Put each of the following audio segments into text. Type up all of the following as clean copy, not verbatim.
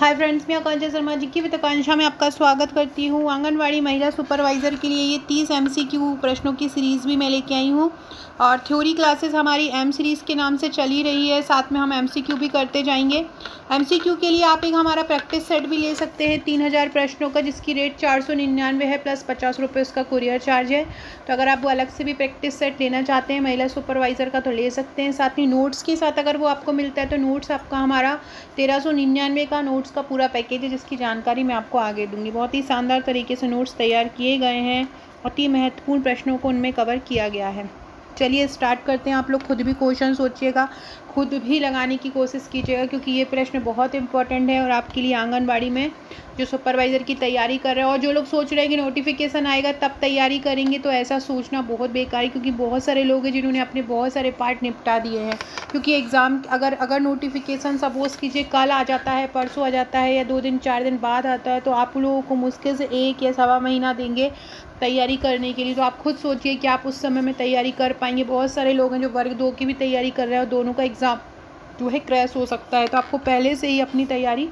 Hi friends, मैं आकांक्षा शर्मा जी की with आकांक्षा में आपका स्वागत करती हूँ। आंगनवाड़ी महिला सुपरवाइज़र के लिए ये 30 एमसीक्यू प्रश्नों की सीरीज़ भी मैं लेके आई हूँ और थ्योरी क्लासेस हमारी एम सीरीज़ के नाम से चली रही है। साथ में हम एमसीक्यू भी करते जाएंगे। एमसीक्यू के लिए आप एक हमारा प्रैक्टिस सेट भी ले सकते हैं 3000 प्रश्नों का, जिसकी रेट 499 है प्लस 50 रुपये उसका कुरियर चार्ज है। तो अगर आप वो अलग से भी प्रैक्टिस सेट लेना चाहते हैं महिला सुपरवाइज़र का तो ले सकते हैं। साथ ही नोट्स के साथ अगर वो आपको मिलता है तो नोट्स आपका हमारा 1399 का नोट्स का पूरा पैकेज है, जिसकी जानकारी मैं आपको आगे दूंगी। बहुत ही शानदार तरीके से नोट्स तैयार किए गए हैं, अति महत्वपूर्ण प्रश्नों को उनमें कवर किया गया है। चलिए स्टार्ट करते हैं। आप लोग खुद भी क्वेश्चन सोचिएगा, खुद भी लगाने की कोशिश कीजिएगा, क्योंकि ये प्रश्न बहुत इंपॉर्टेंट है और आपके लिए आंगनबाड़ी में जो सुपरवाइज़र की तैयारी कर रहे हैं और जो लोग सोच रहे हैं कि नोटिफिकेशन आएगा तब तैयारी करेंगे, तो ऐसा सोचना बहुत बेकार है। क्योंकि बहुत सारे लोग हैं जिन्होंने अपने बहुत सारे पार्ट निपटा दिए हैं। क्योंकि एग्ज़ाम अगर नोटिफिकेशन सपोज़ कीजिए कल आ जाता है, परसों आ जाता है या 2 दिन 4 दिन बाद आता है, तो आप लोगों को मुश्किल से 1 या सवा महीना देंगे तैयारी करने के लिए। तो आप खुद सोचिए कि आप उस समय में तैयारी कर पाएंगे। बहुत सारे लोग हैं जो वर्ग 2 की भी तैयारी कर रहे हैं और दोनों का एग्ज़ाम जो है क्रैश हो सकता है। तो आपको पहले से ही अपनी तैयारी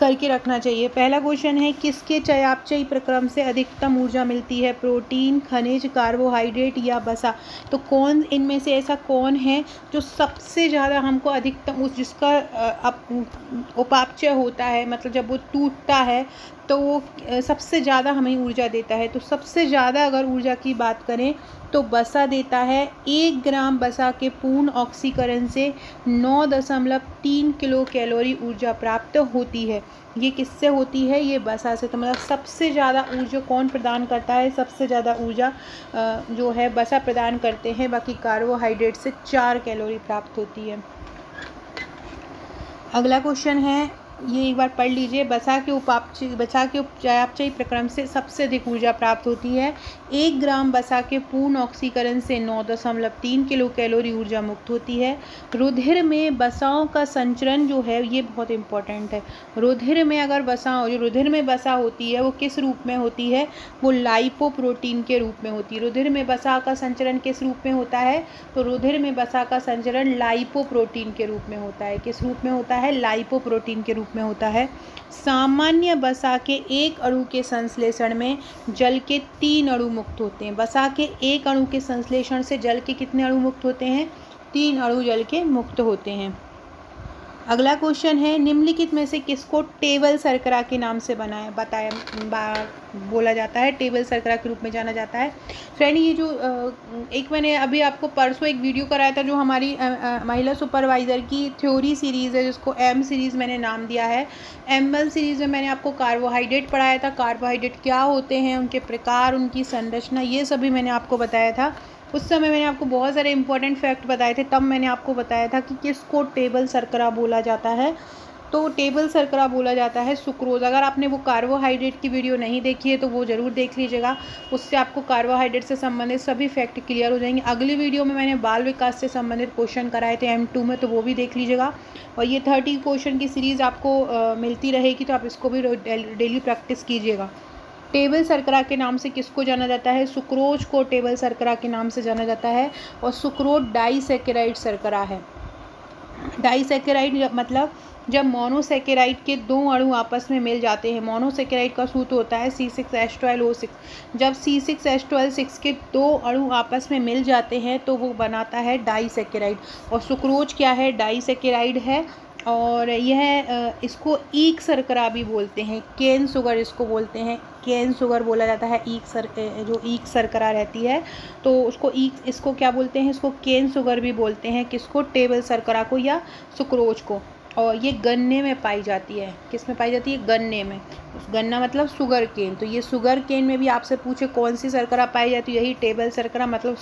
करके रखना चाहिए। पहला क्वेश्चन है, किसके चयापचयी प्रक्रम से अधिकतम ऊर्जा मिलती है? प्रोटीन, खनिज, कार्बोहाइड्रेट या वसा? तो कौन इनमें से ऐसा कौन है जो सबसे ज़्यादा हमको अधिकतम जिसका उपापचय होता है, मतलब जब वो टूटता है तो वो सबसे ज़्यादा हमें ऊर्जा देता है? तो सबसे ज़्यादा अगर ऊर्जा की बात करें तो वसा देता है। 1 ग्राम वसा के पूर्ण ऑक्सीकरण से 9.3 किलो कैलोरी ऊर्जा प्राप्त होती है। ये किससे होती है? ये वसा से। तो मतलब सबसे ज़्यादा ऊर्जा कौन प्रदान करता है? सबसे ज़्यादा ऊर्जा जो है वसा प्रदान करते हैं। बाकी कार्बोहाइड्रेट से 4 कैलोरी प्राप्त होती है। अगला क्वेश्चन है, ये एक बार पढ़ लीजिए। वसा के चयापचयी प्रक्रम से सबसे अधिक ऊर्जा प्राप्त होती है। 1 ग्राम वसा के पूर्ण ऑक्सीकरण से 9.3 किलो कैलोरी ऊर्जा मुक्त होती है। रुधिर में वसाओं का संचरण जो है ये बहुत इंपॉर्टेंट है। रुधिर में अगर जो रुधिर में वसा होती है वो किस रूप में होती है? वो लाइपोप्रोटीन के रूप में होती है। रुधिर में वसा का संचरण किस रूप में होता है? तो रुधिर में वसा का संचरण लाइपोप्रोटीन के रूप में होता है। किस रूप में होता है? लाइपोप्रोटीन के रूप में होता है। सामान्य वसा के 1 अणु के संश्लेषण में जल के 3 अणु मुक्त होते हैं। वसा के 1 अणु के संश्लेषण से जल के कितने अणु मुक्त होते हैं? 3 अणु जल के मुक्त होते हैं। अगला क्वेश्चन है, निम्नलिखित में से किसको टेबल शर्करा के नाम से बोला जाता है? टेबल शर्करा के रूप में जाना जाता है। फ्रेंड, ये जो एक मैंने अभी आपको परसों एक वीडियो कराया था जो हमारी महिला सुपरवाइज़र की थ्योरी सीरीज़ है, जिसको एम सीरीज़ मैंने नाम दिया है। M1 सीरीज़ में मैंने आपको कार्बोहाइड्रेट पढ़ाया था। कार्बोहाइड्रेट क्या होते हैं, उनके प्रकार, उनकी संरचना, ये सभी मैंने आपको बताया था। उस समय मैंने आपको बहुत सारे इंपॉर्टेंट फैक्ट बताए थे। तब मैंने आपको बताया था कि किसको टेबल शर्करा बोला जाता है। तो टेबल शर्करा बोला जाता है सुक्रोज। अगर आपने वो कार्बोहाइड्रेट की वीडियो नहीं देखी है तो वो ज़रूर देख लीजिएगा, उससे आपको कार्बोहाइड्रेट से संबंधित सभी फैक्ट क्लियर हो जाएंगे। अगली वीडियो में मैंने बाल विकास से संबंधित क्वेश्चन कराए थे M2 में, तो वो भी देख लीजिएगा। और ये 30 क्वेश्चन की सीरीज़ आपको मिलती रहेगी, तो आप इसको भी डेली प्रैक्टिस कीजिएगा। टेबल शर्करा के नाम से किसको जाना जाता है? सुक्रोज को टेबल शर्करा के नाम से जाना जाता है। और सुक्रोज डाइसैकेराइड शर्करा है। डाइसैकेराइड मतलब जब मोनोसैकेराइड के 2 अणु आपस में मिल जाते हैं। मोनोसैकेराइड का सूत्र होता है C6H12O6। जब C6H12O6 के 2 अणु आपस में मिल जाते हैं तो वो बनाता है डाइसैकेराइड। और सुक्रोज क्या है? डाइसैकेराइड है। और यह इसको ईक शर्करा भी बोलते हैं। केन शुगर इसको बोलते हैं। केन शुगर बोला जाता है। जो ईक शर्करा रहती है तो इसको क्या बोलते हैं? इसको केन शुगर भी बोलते हैं। किसको? टेबल शर्करा को या सुक्रोज को। और ये गन्ने में पाई जाती है। किस में पाई जाती है? गन्ने में। गन्ना मतलब शुगर केन। तो ये शुगर केन में भी आपसे पूछे कौन सी शर्करा पाई जाती है, यही टेबल शर्करा मतलब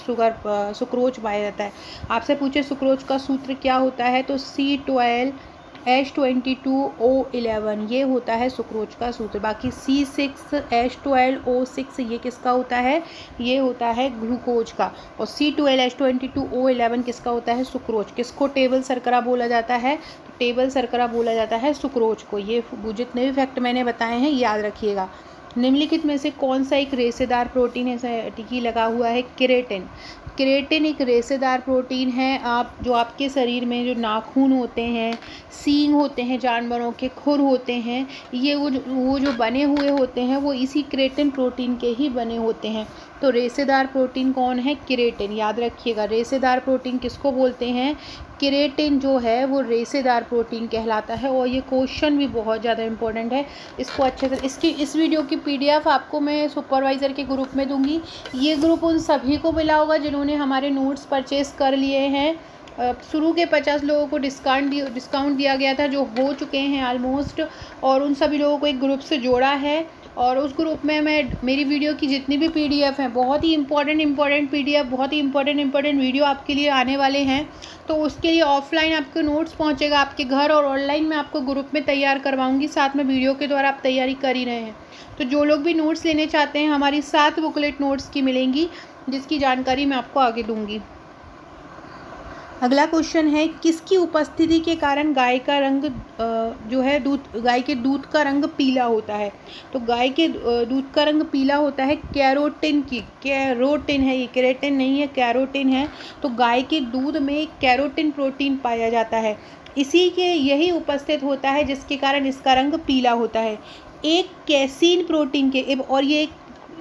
सुक्रोज पाया जाता है। आपसे पूछे सुक्रोज का सूत्र क्या होता है, तो C12H22O11 ये होता है सुक्रोज का सूत्र। बाकी C6H12O6 ये किसका होता है? ये होता है ग्लूकोज का। और C12H22O11 किसका होता है? सुक्रोज। किसको टेबल शर्करा बोला जाता है? तो टेबल शर्करा बोला जाता है सुक्रोज को। ये जितने भी फैक्ट मैंने बताए हैं याद रखिएगा। निम्नलिखित में से कौन सा एक रेशेदार प्रोटीन है टिकी लगा हुआ है? केराटिन। केराटिन एक रेशेदार प्रोटीन है। जो आपके शरीर में जो नाखून होते हैं, सींग होते हैं, जानवरों के खुर होते हैं, ये वो जो बने हुए होते हैं वो इसी केराटिन प्रोटीन के ही बने होते हैं। तो रेशेदार प्रोटीन कौन है? केराटिन। याद रखिएगा, रेशेदार प्रोटीन किसको बोलते हैं? केराटिन जो है वो रेशेदार प्रोटीन कहलाता है। और ये क्वेश्चन भी बहुत ज़्यादा इंपॉर्टेंट है, इसको अच्छे से इस वीडियो की PDF आपको मैं सुपरवाइज़र के ग्रुप में दूंगी। ये ग्रुप उन सभी को मिला होगा जिन्होंने हमारे नोट्स परचेज़ कर लिए हैं। शुरू के 50 लोगों को डिस्काउंट दिया गया था, जो हो चुके हैं ऑलमोस्ट, और उन सभी लोगों को एक ग्रुप से जोड़ा है। और उस ग्रुप में मेरी वीडियो की जितनी भी PDF हैं, बहुत ही इंपॉर्टेंट PDF, बहुत ही इंपॉर्टेंट वीडियो आपके लिए आने वाले हैं। तो उसके लिए ऑफलाइन आपके नोट्स पहुंचेगा आपके घर, और ऑनलाइन मैं आपको ग्रुप में तैयार करवाऊंगी, साथ में वीडियो के द्वारा आप तैयारी कर ही रहे हैं। तो जो लोग भी नोट्स लेने चाहते हैं, हमारी 7 बुकलेट नोट्स की मिलेंगी, जिसकी जानकारी मैं आपको आगे दूंगी। अगला क्वेश्चन है, किसकी उपस्थिति के कारण गाय का रंग गाय के दूध का रंग पीला होता है? तो गाय के दूध का रंग पीला होता है कैरोटिन है, ये केराटिन नहीं है, कैरोटिन है। तो गाय के दूध में कैरोटिन प्रोटीन पाया जाता है, इसी के यही उपस्थित होता है जिसके कारण इसका रंग पीला होता है। एक कैसीन प्रोटीन के, और ये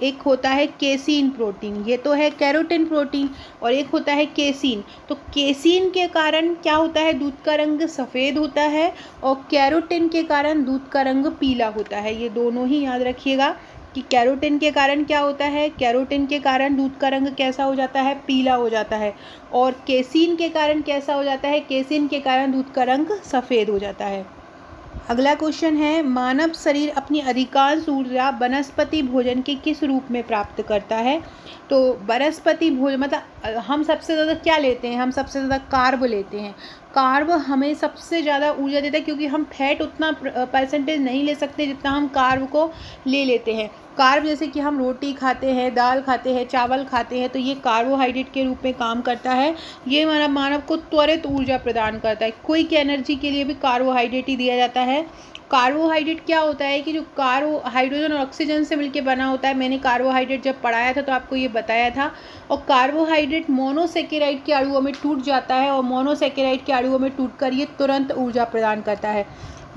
एक होता है केसीन प्रोटीन, ये तो है कैरोटिन प्रोटीन, और एक होता है केसीन। तो केसीन के कारण क्या होता है? दूध का रंग सफ़ेद होता है, और कैरोटिन के कारण दूध का रंग पीला होता है। ये दोनों ही याद रखिएगा कि कैरोटिन के कारण क्या होता है? कैरोटिन के कारण दूध का रंग कैसा हो जाता है? पीला हो जाता है। और केसीन के कारण कैसा हो जाता है? केसीन के कारण दूध का रंग सफ़ेद हो जाता है। अगला क्वेश्चन है, मानव शरीर अपनी अधिकांश ऊर्जा वनस्पति भोजन के किस रूप में प्राप्त करता है? तो वनस्पति भोजन मतलब हम सबसे ज़्यादा क्या लेते हैं? हम सबसे ज़्यादा कार्ब लेते हैं। कार्ब हमें सबसे ज़्यादा ऊर्जा देता है, क्योंकि हम फैट उतना परसेंटेज नहीं ले सकते जितना हम कार्ब को ले लेते हैं। कार्ब जैसे कि हम रोटी खाते हैं, दाल खाते हैं, चावल खाते हैं, तो ये कार्बोहाइड्रेट के रूप में काम करता है। ये मानव को त्वरित ऊर्जा प्रदान करता है। क्विक एनर्जी के लिए भी कार्बोहाइड्रेट ही दिया जाता है। कार्बोहाइड्रेट क्या होता है कि जो हाइड्रोजन और ऑक्सीजन से मिलकर बना होता है। मैंने कार्बोहाइड्रेट जब पढ़ाया था तो आपको ये बताया था। और कार्बोहाइड्रेट मोनोसेकेराइड के अणुओं में टूट जाता है, और मोनोसेकेराइड के अणुओं में टूटकर ये तुरंत ऊर्जा प्रदान करता है।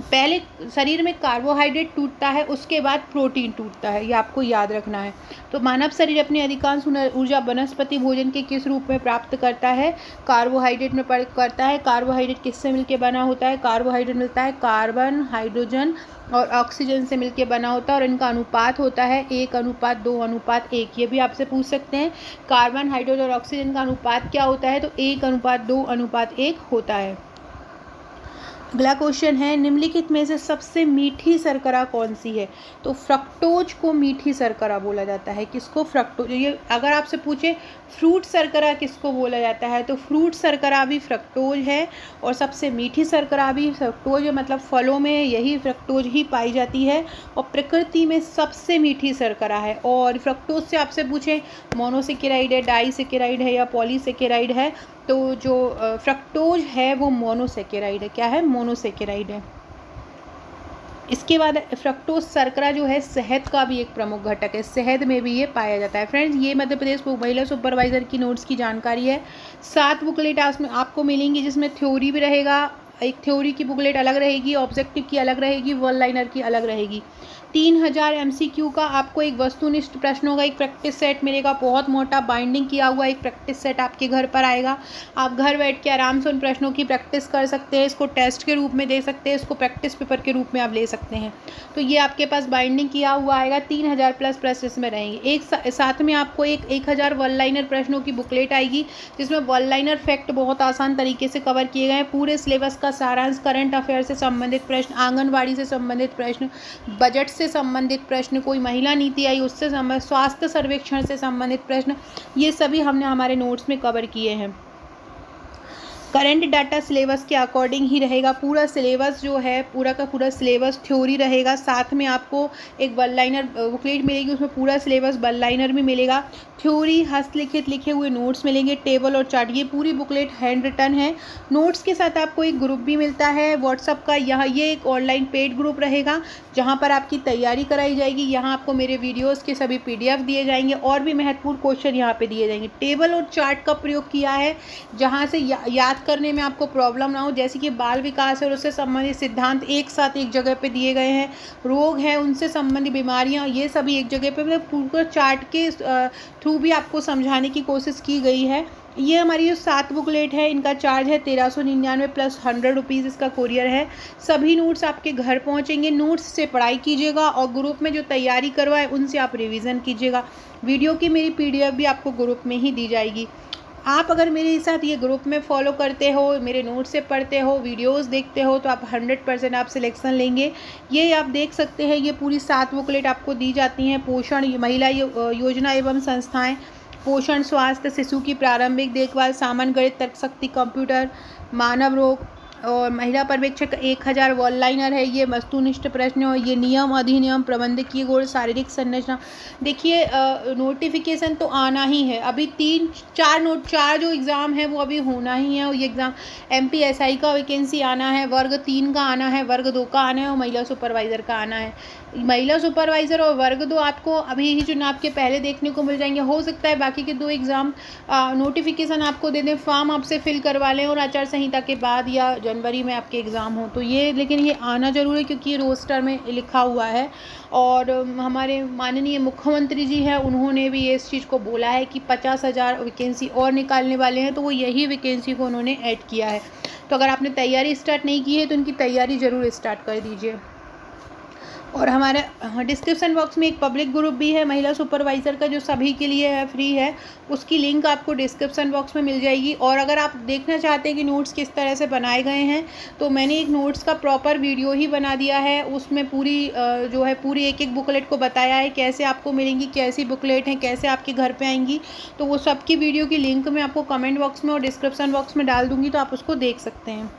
पहले शरीर में कार्बोहाइड्रेट टूटता है, उसके बाद प्रोटीन टूटता है, ये आपको याद रखना है। तो मानव शरीर अपनी अधिकांश ऊर्जा वनस्पति भोजन के किस रूप में प्राप्त करता है? कार्बोहाइड्रेट में करता है। कार्बोहाइड्रेट किससे मिलकर बना होता है? कार्बोहाइड्रेट मिलता है कार्बन, हाइड्रोजन और ऑक्सीजन से मिलकर बना होता है, और इनका अनुपात होता है 1:2:1। ये भी आपसे पूछ सकते हैं, कार्बन, हाइड्रोजन और ऑक्सीजन का अनुपात क्या होता है? तो 1:2:1 होता है। अगला क्वेश्चन है, निम्नलिखित में से सबसे मीठी शर्करा कौन सी है? तो फ्रक्टोज को मीठी शर्करा बोला जाता है। किसको? फ्रक्टोज। ये अगर आपसे पूछे फ्रूट शर्करा किसको बोला जाता है, तो फ्रूट शर्करा भी फ्रक्टोज है, और सबसे मीठी शर्करा भी फ्रक्टोज है। मतलब फलों में यही फ्रक्टोज ही पाई जाती है, और प्रकृति में सबसे मीठी शर्करा है। और फ्रक्टोज से आपसे पूछे मोनोसेकेराइड है, डाइसेकेराइड है या पॉलीसेकेराइड है, तो जो फ्रक्टोज है वो मोनोसेकेराइड है। क्या है? मोनोसेकेराइड है। इसके बाद फ्रक्टोज शर्करा जो है शहद का भी एक प्रमुख घटक है, शहद में भी ये पाया जाता है। फ्रेंड्स, ये मध्य प्रदेश महिला सुपरवाइज़र की नोट्स की जानकारी है। 7 बुकलेट आपको मिलेंगी, जिसमें थ्योरी भी रहेगा, एक थ्योरी की बुकलेट अलग रहेगी, ऑब्जेक्टिव की अलग रहेगी, वन लाइनर की अलग रहेगी। 3000 MCQ का आपको एक वस्तुनिष्ठ प्रश्नों का एक प्रैक्टिस सेट मिलेगा, बहुत मोटा बाइंडिंग किया हुआ एक प्रैक्टिस सेट आपके घर पर आएगा। आप घर बैठ के आराम से उन प्रश्नों की प्रैक्टिस कर सकते हैं, इसको टेस्ट के रूप में दे सकते हैं, इसको प्रैक्टिस पेपर के रूप में आप ले सकते हैं। तो ये आपके पास बाइंडिंग किया हुआ आएगा, 3000 प्लस प्रश्न इसमें रहेंगे। साथ में आपको 1000 वन लाइनर प्रश्नों की बुकलेट आएगी, जिसमें वन लाइनर फैक्ट बहुत आसान तरीके से कवर किए गए हैं। पूरे सिलेबस का सारांश, करंट अफेयर से संबंधित प्रश्न, आंगनबाड़ी से संबंधित प्रश्न, बजट से संबंधित प्रश्न, कोई महिला नीति आई उससे संबंधित, स्वास्थ्य सर्वेक्षण से संबंधित प्रश्न, ये सभी हमने हमारे नोट्स में कवर किए हैं। करंट डाटा सिलेबस के अकॉर्डिंग ही रहेगा। पूरा सिलेबस जो है पूरा का पूरा सिलेबस थ्योरी रहेगा, साथ में आपको एक वन लाइनर बुकलेट मिलेगी, उसमें पूरा सिलेबस वन लाइनर भी मिलेगा, थ्योरी हस्तलिखित लिखे हुए नोट्स मिलेंगे, टेबल और चार्ट। ये पूरी बुकलेट हैंड रिटन है। नोट्स के साथ आपको एक ग्रुप भी मिलता है व्हाट्सअप का। यहाँ ये एक ऑनलाइन पेड ग्रुप रहेगा जहाँ पर आपकी तैयारी कराई जाएगी। यहाँ आपको मेरे वीडियोस के सभी PDF दिए जाएंगे और भी महत्वपूर्ण क्वेश्चन यहाँ पे दिए जाएंगे। टेबल और चार्ट का प्रयोग किया है जहाँ से याद करने में आपको प्रॉब्लम ना हो, जैसे कि बाल विकास और उससे संबंधित सिद्धांत एक साथ एक जगह पे दिए गए हैं, रोग हैं उनसे संबंधित बीमारियाँ, ये सभी एक जगह पे, मतलब पूरा चार्ट के थ्रू भी आपको समझाने की कोशिश की गई है। ये हमारी जो 7 बुकलेट है इनका चार्ज है 1399 प्लस 100 रुपीज़ इसका कोरियर है। सभी नोट्स आपके घर पहुंचेंगे। नोट्स से पढ़ाई कीजिएगा और ग्रुप में जो तैयारी करवाए उनसे आप रिवीजन कीजिएगा। वीडियो की मेरी PDF भी आपको ग्रुप में ही दी जाएगी। आप अगर मेरे साथ ये ग्रुप में फॉलो करते हो, मेरे नोट्स से पढ़ते हो, वीडियोस देखते हो, तो आप 100% आप सिलेक्शन लेंगे। ये आप देख सकते हैं, ये पूरी 7 बुकलेट आपको दी जाती हैं। पोषण महिला योजना एवं संस्थाएं, पोषण, स्वास्थ्य, शिशु की प्रारंभिक देखभाल, सामान्य गणित, तर्कशक्ति, कंप्यूटर, मानव रोग और महिला पर्यवेक्षक 1000 वन लाइनर है। ये वस्तुनिष्ठ प्रश्न और ये नियम, अधिनियम, प्रबंधकीय गुण, शारीरिक संरचना। देखिए नोटिफिकेशन तो आना ही है। अभी 4 जो एग्ज़ाम है वो अभी होना ही है। और ये एग्ज़ाम MPSI का वैकेंसी आना है, वर्ग 3 का आना है, वर्ग 2 का आना है और महिला सुपरवाइज़र का आना है। महिला सुपरवाइज़र और वर्ग 2 आपको अभी ही चुनाव के पहले देखने को मिल जाएंगे। हो सकता है बाकी के 2 एग्ज़ाम नोटिफिकेशन आपको दे दें, फॉर्म आपसे फिल करवा लें और आचार संहिता के बाद या जनवरी में आपके एग्ज़ाम हो। तो ये लेकिन ये आना ज़रूर है क्योंकि ये रोस्टर में लिखा हुआ है। और हमारे माननीय मुख्यमंत्री जी हैं, उन्होंने भी इस चीज़ को बोला है कि 50,000 वैकेंसी और निकालने वाले हैं, तो वो यही वैकेंसी को उन्होंने ऐड किया है। तो अगर आपने तैयारी स्टार्ट नहीं की है तो उनकी तैयारी ज़रूर स्टार्ट कर दीजिए। और हमारे डिस्क्रिप्शन बॉक्स में एक पब्लिक ग्रुप भी है महिला सुपरवाइज़र का, जो सभी के लिए है, फ्री है। उसकी लिंक आपको डिस्क्रिप्शन बॉक्स में मिल जाएगी। और अगर आप देखना चाहते हैं कि नोट्स किस तरह से बनाए गए हैं, तो मैंने एक नोट्स का प्रॉपर वीडियो ही बना दिया है। उसमें पूरी जो है पूरी एक बुकलेट को बताया है कैसे आपको मिलेंगी, कैसी बुकलेट हैं, कैसे आपके घर पर आएंगी। तो वो सबकी वीडियो की लिंक मैं आपको कमेंट बॉक्स में और डिस्क्रिप्शन बॉक्स में डाल दूँगी, तो आप उसको देख सकते हैं।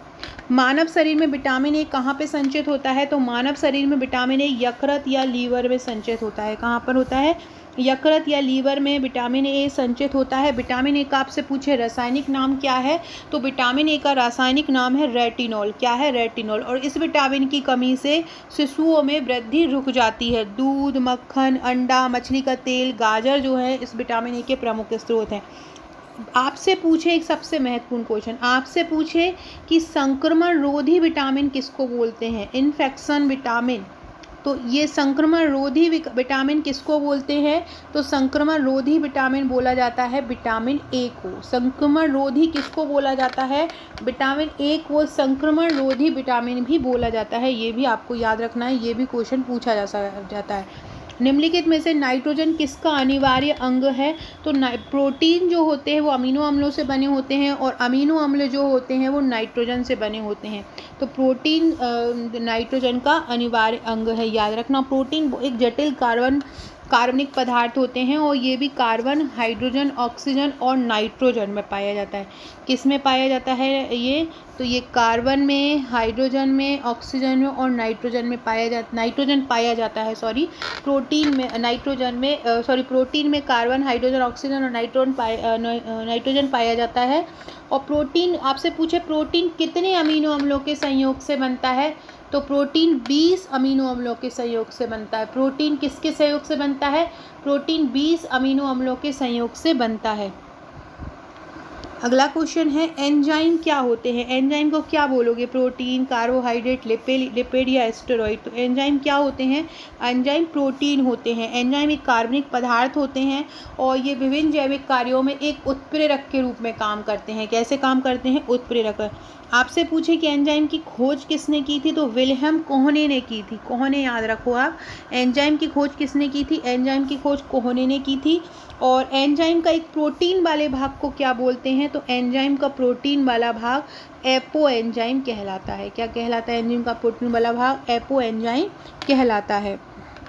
मानव शरीर में विटामिन ए कहाँ पे संचित होता है? तो मानव शरीर में विटामिन ए यकृत या लीवर में संचित होता है। कहाँ पर होता है? यकृत या लीवर में विटामिन ए संचित होता है। विटामिन ए का आपसे पूछे रासायनिक नाम क्या है, तो विटामिन ए का रासायनिक नाम है रेटिनॉल। क्या है? रेटिनॉल। और इस विटामिन की कमी से शिशुओं में वृद्धि रुक जाती है। दूध, मक्खन, अंडा, मछली का तेल, गाजर जो है इस विटामिन ए के प्रमुख स्रोत हैं। आपसे पूछे एक सबसे महत्वपूर्ण क्वेश्चन, आपसे पूछे कि संक्रमण रोधी विटामिन किसको बोलते हैं? Infection vitamin. तो ये संक्रमण रोधी विटामिन किसको बोलते हैं? तो संक्रमण रोधी विटामिन बोला जाता है विटामिन ए को। संक्रमण रोधी किसको बोला जाता है? विटामिन ए को संक्रमण रोधी विटामिन भी बोला जाता है। ये भी आपको याद रखना है, ये भी क्वेश्चन पूछा जाता है। निम्नलिखित में से नाइट्रोजन किसका अनिवार्य अंग है? तो प्रोटीन जो होते हैं वो अमीनो अम्लों से बने होते हैं और अमीनो अम्ल जो होते हैं वो नाइट्रोजन से बने होते हैं। तो प्रोटीन नाइट्रोजन का अनिवार्य अंग है, याद रखना। प्रोटीन एक जटिल कार्बनिक पदार्थ होते हैं और ये भी कार्बन, हाइड्रोजन, ऑक्सीजन और नाइट्रोजन में पाया जाता है। किस में पाया जाता है ये? तो ये कार्बन में, हाइड्रोजन में, ऑक्सीजन में और नाइट्रोजन में नाइट्रोजन पाया जाता है। प्रोटीन में प्रोटीन में कार्बन, हाइड्रोजन, ऑक्सीजन और नाइट्रोजन पाया जाता है। और प्रोटीन आपसे पूछे प्रोटीन कितने अमीनो अम्लों के संयोग से बनता है? तो प्रोटीन 20 अमीनो अम्लों के संयोग से बनता है। प्रोटीन किसके संयोग से बनता है? प्रोटीन 20 अमीनो अम्लों के संयोग से बनता है। अगला क्वेश्चन है एंजाइम क्या होते हैं? एंजाइम को क्या बोलोगे? प्रोटीन, कार्बोहाइड्रेट, लिपिड या स्टेरॉइड? तो एंजाइम क्या होते हैं? एंजाइम प्रोटीन होते हैं। एंजाइम एक कार्बनिक पदार्थ होते हैं और ये विभिन्न जैविक कार्यों में एक उत्प्रेरक के रूप में काम करते हैं। कैसे काम करते हैं? उत्प्रेरक। आपसे पूछे कि एंजाइम की खोज किसने की थी? तो विल्हेम कोहने ने की थी। कोहने याद रखो आप। एंजाइम की खोज किसने की थी? एंजाइम की खोज कोहने ने की थी। और एंजाइम का एक प्रोटीन वाले भाग को क्या बोलते हैं? तो एंजाइम का प्रोटीन वाला भाग एपो एंजाइम कहलाता है। क्या कहलाता है? एंजाइम का प्रोटीन वाला भाग एपो एंजाइम कहलाता है।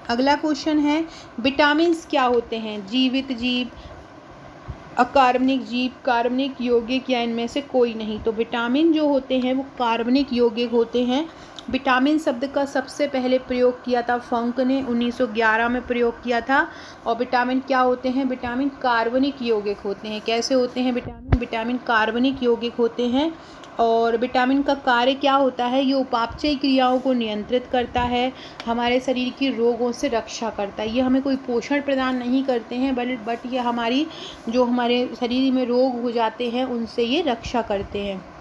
अगला क्वेश्चन है विटामिन्स क्या होते हैं? जीवित जीव, अकार्बनिक जीव, कार्बनिक यौगिक या इनमें से कोई नहीं। तो विटामिन जो होते हैं वो कार्बनिक यौगिक होते हैं। विटामिन शब्द का सबसे पहले प्रयोग किया था फंक ने 1911 में प्रयोग किया था। और विटामिन क्या होते हैं? विटामिन कार्बनिक यौगिक होते हैं। कैसे होते हैं विटामिन? विटामिन कार्बनिक यौगिक होते हैं। और विटामिन का कार्य क्या होता है? ये उपापचय क्रियाओं को नियंत्रित करता है, हमारे शरीर की रोगों से रक्षा करता है। ये हमें कोई पोषण प्रदान नहीं करते हैं बट ये हमारी जो हमारे शरीर में रोग हो जाते हैं उनसे ये रक्षा करते हैं।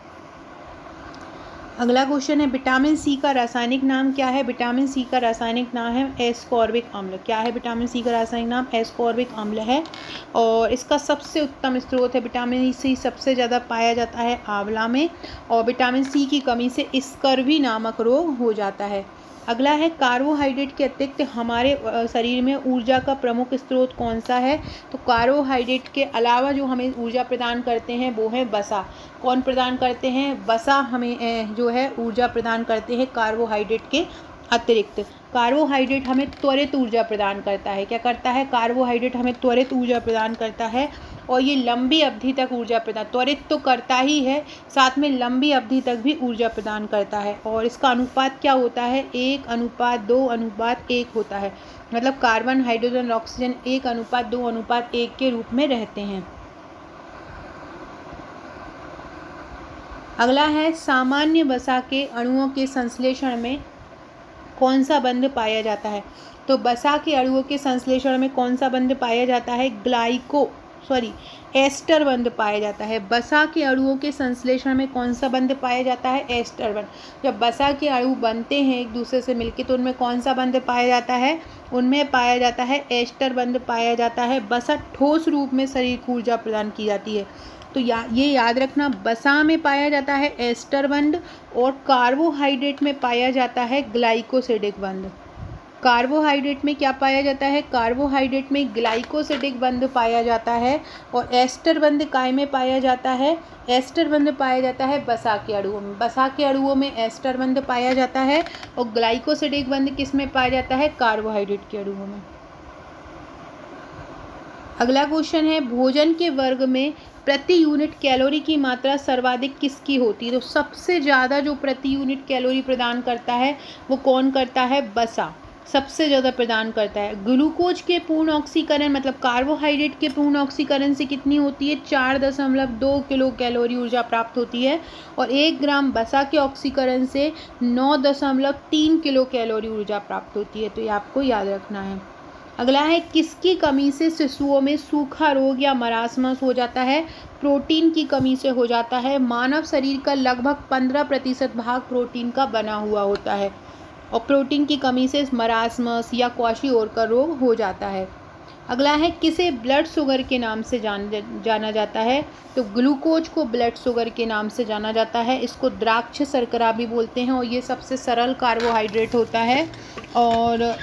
अगला क्वेश्चन है विटामिन सी का रासायनिक नाम क्या है? विटामिन सी का रासायनिक नाम है एस्कॉर्बिक अम्ल। क्या है विटामिन सी का रासायनिक नाम? एस्कॉर्बिक अम्ल है। और इसका सबसे उत्तम स्रोत है विटामिन सी सबसे ज़्यादा पाया जाता है आंवला में। और विटामिन सी की कमी से स्कर्वी नामक रोग हो जाता है। अगला है कार्बोहाइड्रेट के अतिरिक्त हमारे शरीर में ऊर्जा का प्रमुख स्रोत कौन सा है? तो कार्बोहाइड्रेट के अलावा जो हमें ऊर्जा प्रदान करते हैं वो है वसा। कौन प्रदान करते हैं? वसा हमें जो है ऊर्जा प्रदान करते हैं कार्बोहाइड्रेट के अतिरिक्त। कार्बोहाइड्रेट हमें त्वरित ऊर्जा प्रदान करता है। क्या करता है? कार्बोहाइड्रेट हमें त्वरित ऊर्जा प्रदान करता है और ये लंबी अवधि तक ऊर्जा प्रदान, त्वरित तो करता ही है, साथ में लंबी अवधि तक भी ऊर्जा प्रदान करता है। और इसका अनुपात क्या होता है? 1:2:1 होता है। मतलब कार्बन, हाइड्रोजन, ऑक्सीजन 1:2:1 के रूप में रहते हैं। अगला है सामान्य वसा के अणुओं के संश्लेषण में कौन सा बंध पाया जाता है? तो वसा के अणुओं के संश्लेषण में कौन सा बंध पाया जाता है? एस्टर बंध पाया जाता है। वसा के अणुओं के संश्लेषण में कौन सा बंध पाया जाता है? एस्टर बंध। जब वसा के अणु बनते हैं एक दूसरे से मिलकर तो उनमें कौन सा बंध पाया जाता है? उनमें पाया जाता है एस्टर बंध पाया जाता है। वसा ठोस रूप में शरीर को ऊर्जा प्रदान की जाती है। तो ये याद रखना, वसा में पाया जाता है एस्टर बंध और कार्बोहाइड्रेट में पाया जाता है ग्लाइकोसिडिक बंध। कार्बोहाइड्रेट में क्या पाया जाता है? कार्बोहाइड्रेट में ग्लाइकोसिडिक बंध पाया जाता है। और एस्टर बंध काय में पाया जाता है? एस्टर बंध पाया जाता है वसा के अणुओं में। वसा के अणुओं में एस्टर बंध पाया जाता है और ग्लाइकोसिडिक बंध किस में पाया जाता है? कार्बोहाइड्रेट के अणुओं में। अगला क्वेश्चन है भोजन के वर्ग में प्रति यूनिट कैलोरी की मात्रा सर्वाधिक किसकी होती है? तो सबसे ज़्यादा जो प्रति यूनिट कैलोरी प्रदान करता है वो कौन करता है? वसा सबसे ज़्यादा प्रदान करता है। ग्लूकोज के पूर्ण ऑक्सीकरण मतलब कार्बोहाइड्रेट के पूर्ण ऑक्सीकरण से कितनी होती है? 4.2 किलो कैलोरी ऊर्जा प्राप्त होती है। और 1 ग्राम वसा के ऑक्सीकरण से 9.3 किलो कैलोरी ऊर्जा प्राप्त होती है। तो ये आपको याद रखना है। अगला है किसकी कमी से शिशुओं में सूखा रोग या मरासमस हो जाता है? प्रोटीन की कमी से हो जाता है। मानव शरीर का लगभग 15% भाग प्रोटीन का बना हुआ होता है और प्रोटीन की कमी से मरासमस या क्वाशियोर का रोग हो जाता है। अगला है किसे ब्लड शुगर के नाम से जाना जाता है? तो ग्लूकोज को ब्लड शुगर के नाम से जाना जाता है। इसको द्राक्ष शर्करा भी बोलते हैं और ये सबसे सरल कार्बोहाइड्रेट होता है और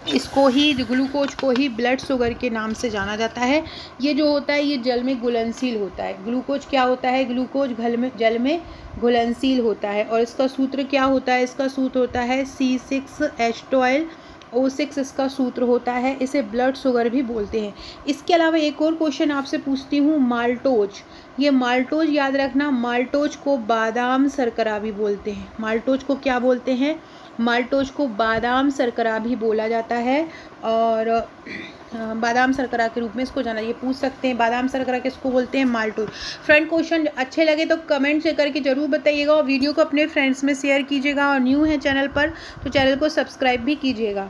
इसको ही ग्लूकोज को ही ब्लड शुगर के नाम से जाना जाता है। ये जो होता है ये जल में घुलनशील होता है। ग्लूकोज क्या होता है? ग्लूकोज जल में घुलनशील होता है। और इसका सूत्र क्या होता है? इसका सूत्र होता है C6H12O6 इसका सूत्र होता है। इसे ब्लड शुगर भी बोलते हैं। इसके अलावा एक और क्वेश्चन आपसे पूछती हूँ, माल्टोज। ये माल्टोज याद रखना, माल्टोज को बादाम शर्करा भी बोलते हैं। माल्टोज को क्या बोलते हैं? माल्टोज को बादाम शर्करा भी बोला जाता है और बादाम शर्करा के रूप में इसको जाना, ये पूछ सकते हैं बादाम शर्करा किसको बोलते हैं? माल्टोज। फ्रेंड क्वेश्चन अच्छे लगे तो कमेंट से करके ज़रूर बताइएगा और वीडियो को अपने फ्रेंड्स में शेयर कीजिएगा और न्यू है चैनल पर तो चैनल को सब्सक्राइब भी कीजिएगा।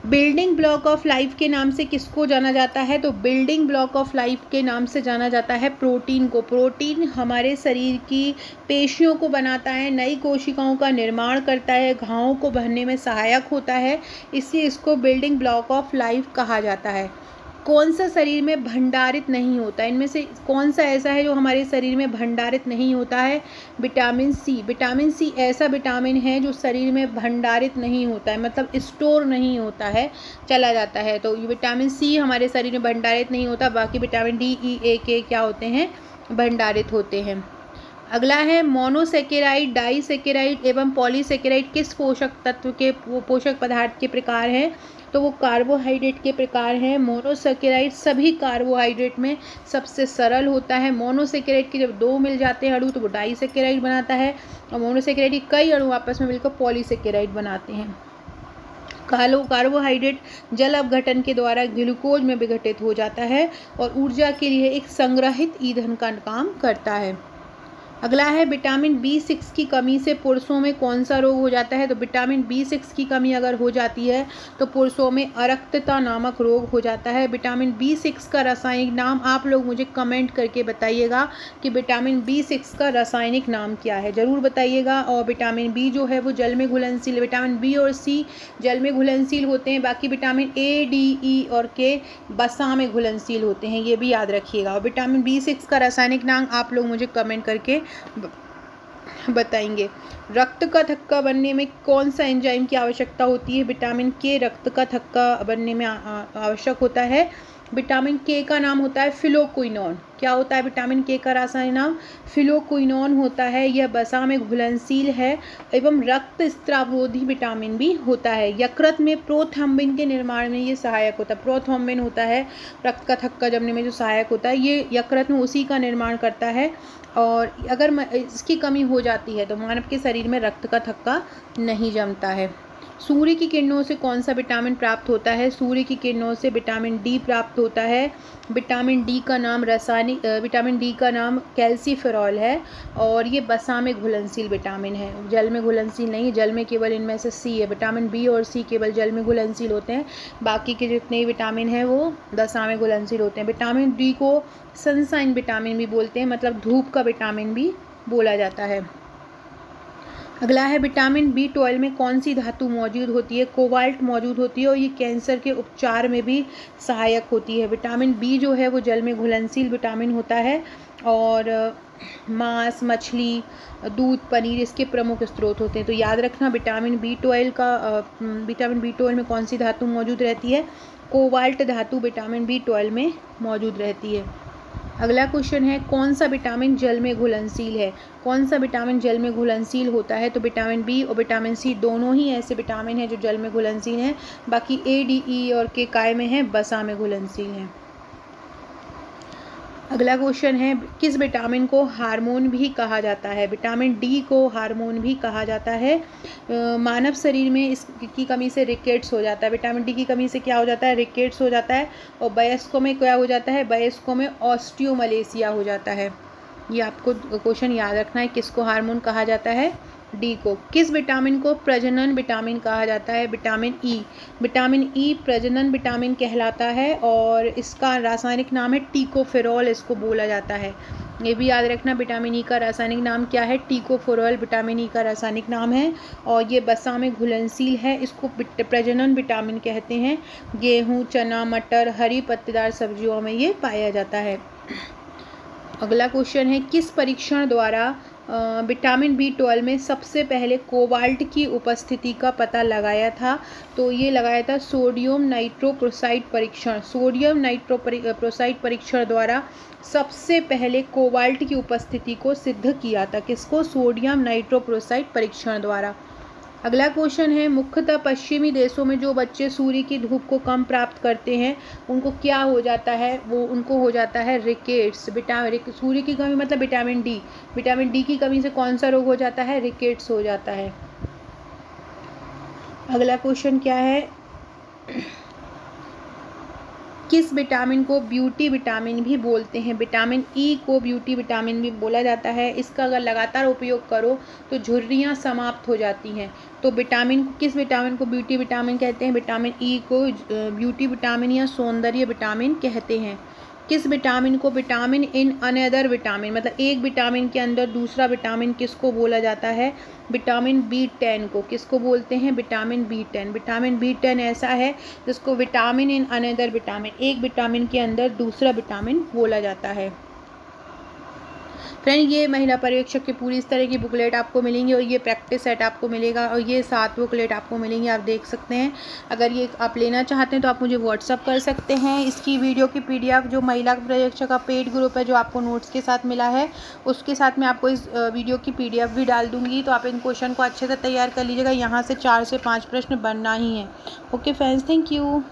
बिल्डिंग ब्लॉक ऑफ लाइफ के नाम से किसको जाना जाता है? तो बिल्डिंग ब्लॉक ऑफ लाइफ के नाम से जाना जाता है प्रोटीन को। प्रोटीन हमारे शरीर की पेशियों को बनाता है, नई कोशिकाओं का निर्माण करता है, घावों को भरने में सहायक होता है, इसलिए इसको बिल्डिंग ब्लॉक ऑफ लाइफ कहा जाता है। कौन सा शरीर में भंडारित नहीं होता? इनमें से कौन सा ऐसा है जो हमारे शरीर में भंडारित नहीं होता है? Vitamin C. विटामिन सी ऐसा विटामिन है जो शरीर में भंडारित नहीं होता है, मतलब स्टोर नहीं होता है, चला जाता है। तो विटामिन सी हमारे शरीर में भंडारित नहीं होता, बाकी विटामिन डी, ई, ए, के क्या होते हैं? भंडारित होते हैं। अगला है मोनोसेकेराइड, डाइसेकेराइड एवं पॉलीसेकेराइड किस पोषक तत्व के पोषक पदार्थ के प्रकार हैं? तो वो कार्बोहाइड्रेट के प्रकार हैं। मोनोसेकेराइड सभी कार्बोहाइड्रेट में सबसे सरल होता है। मोनोसेकेराइड के जब दो मिल जाते हैं अणु तो वो डाइसेकेराइड बनाता है, और मोनोसेकेराइड के कई अणु आपस में मिलकर पॉलीसेकेराइड बनाते हैं। कार्बोहाइड्रेट जल अपघटन के द्वारा ग्लूकोज में विघटित हो जाता है और ऊर्जा के लिए एक संग्रहित ईंधन का काम करता है। अगला है विटामिन B6 की कमी से पुरुषों में कौन सा रोग हो जाता है? तो विटामिन B6 की कमी अगर हो जाती है तो पुरुषों में अरक्तता नामक रोग हो जाता है। विटामिन B6 का रासायनिक नाम आप लोग मुझे कमेंट करके बताइएगा कि विटामिन B6 का रासायनिक नाम क्या है, ज़रूर बताइएगा। और विटामिन B जो है वो जल में घुलनशील, विटामिन B और C जल में घुलनशील होते हैं, बाकी विटामिन A, D, E और K वसा में घुलनशील होते हैं, ये भी याद रखिएगा। और विटामिन B6 का रासायनिक नाम आप लोग मुझे कमेंट करके बताएंगे। रक्त का थक्का बनने में कौन सा एंजाइम की आवश्यकता होती है? विटामिन के रक्त का थक्का बनने में आवश्यक होता है। विटामिन के का नाम होता है फिलोक्विनोन। क्या होता है विटामिन के का रासायनिक नाम? फिलोक्विनोन होता है। यह वसा में घुलनशील है एवं रक्त स्त्रावरोधी विटामिन भी होता है। यकृत में प्रोथ्रोम्बिन के निर्माण में ये सहायक होता है। प्रोथ्रोम्बिन होता है रक्त का थक्का जमने में जो सहायक होता है, ये यकृत में उसी का निर्माण करता है। और अगर इसकी कमी हो जाती है तो मानव के शरीर में रक्त का थक्का नहीं जमता है। सूर्य की किरणों से कौन सा विटामिन प्राप्त होता है? सूर्य की किरणों से विटामिन डी प्राप्त होता है। विटामिन डी का नाम विटामिन डी का नाम कैल्सीफेरॉल है और ये वसा में घुलनशील विटामिन है, जल में घुलनशील नहीं। जल में केवल इनमें से सी है, विटामिन बी और सी केवल जल में घुलनशील होते हैं, बाकी के जितने विटामिन हैं वो वसा में घुलनशील होते हैं। विटामिन डी को सनशाइन विटामिन भी बोलते हैं, मतलब धूप का विटामिन भी बोला जाता है। अगला है विटामिन B12 में कौन सी धातु मौजूद होती है? कोबाल्ट मौजूद होती है और ये कैंसर के उपचार में भी सहायक होती है। विटामिन B जो है वो जल में घुलनशील विटामिन होता है और मांस, मछली, दूध, पनीर इसके प्रमुख स्रोत होते हैं। तो याद रखना विटामिन B12 में कौन सी धातु मौजूद रहती है? कोबाल्ट धातु विटामिन B12 में मौजूद रहती है। अगला क्वेश्चन है कौन सा विटामिन जल में घुलनशील है? कौन सा विटामिन जल में घुलनशील होता है? तो विटामिन बी और विटामिन सी दोनों ही ऐसे विटामिन हैं जो जल में घुलनशील हैं, बाकी ए, डी, ई और के काय में हैं, वसा में घुलनशील हैं। अगला क्वेश्चन है किस विटामिन को हार्मोन भी कहा जाता है? विटामिन डी को हार्मोन भी कहा जाता है। मानव शरीर में इसकी कमी से रिकेट्स हो जाता है। विटामिन डी की कमी से क्या हो जाता है? रिकेट्स हो जाता है। और वयस्कों में क्या हो जाता है? वयस्कों में ऑस्टियोमलेशिया हो जाता है। ये आपको क्वेश्चन याद रखना है, किसको हार्मोन कहा जाता है? डी को। किस विटामिन को प्रजनन विटामिन कहा जाता है? Vitamin E. विटामिन ई प्रजनन विटामिन कहलाता है और इसका रासायनिक नाम है टीकोफेरॉल, इसको बोला जाता है। ये भी याद रखना विटामिन ई का रासायनिक नाम क्या है? टीकोफेरॉल विटामिन ई का रासायनिक नाम है और ये वसा में घुलनशील है, इसको प्रजनन विटामिन कहते हैं। गेहूँ, चना, मटर, हरी पत्तेदार सब्जियों में ये पाया जाता है। अगला क्वेश्चन है किस परीक्षण द्वारा विटामिन B12 में सबसे पहले कोबाल्ट की उपस्थिति का पता लगाया था? तो ये लगाया था सोडियम नाइट्रोप्रोसाइड परीक्षण। सोडियम नाइट्रोप्रोसाइड परीक्षण द्वारा सबसे पहले कोबाल्ट की उपस्थिति को सिद्ध किया था। किसको? सोडियम नाइट्रोप्रोसाइड परीक्षण द्वारा। अगला क्वेश्चन है मुख्यतः पश्चिमी देशों में जो बच्चे सूर्य की धूप को कम प्राप्त करते हैं उनको क्या हो जाता है? उनको हो जाता है रिकेट्स। सूर्य की कमी मतलब विटामिन डी। विटामिन डी की कमी से कौन सा रोग हो जाता है? रिकेट्स हो जाता है। अगला क्वेश्चन क्या है किस विटामिन को ब्यूटी विटामिन भी बोलते हैं? विटामिन ई को ब्यूटी विटामिन भी बोला जाता है। इसका अगर लगातार उपयोग करो तो झुर्रियाँ समाप्त हो जाती हैं। तो किस विटामिन को ब्यूटी विटामिन कहते हैं? विटामिन ई को ब्यूटी विटामिन या सौंदर्य विटामिन कहते हैं। किस विटामिन को विटामिन इन अनदर विटामिन, मतलब एक विटामिन के अंदर दूसरा विटामिन किसको बोला जाता है? विटामिन B10 को। किसको बोलते हैं? Vitamin B10। विटामिन B10 ऐसा है जिसको विटामिन इन अनदर विटामिन, एक विटामिन के अंदर दूसरा विटामिन बोला जाता है। फ्रेंड ये महिला पर्यवेक्षक की पूरी इस तरह की बुकलेट आपको मिलेंगी और ये प्रैक्टिस सेट आपको मिलेगा और ये 7 बुकलेट आपको मिलेंगी, आप देख सकते हैं। अगर ये आप लेना चाहते हैं तो आप मुझे व्हाट्सअप कर सकते हैं। इसकी वीडियो की PDF जो महिला पर्यवेक्षक का पेड ग्रुप है जो आपको नोट्स के साथ मिला है, उसके साथ मैं आपको इस वीडियो की PDF भी डाल दूँगी। तो आप इन क्वेश्चन को अच्छे से तैयार कर लीजिएगा। यहाँ से 4 से 5 प्रश्न बनना ही है। Okay friends, thank you.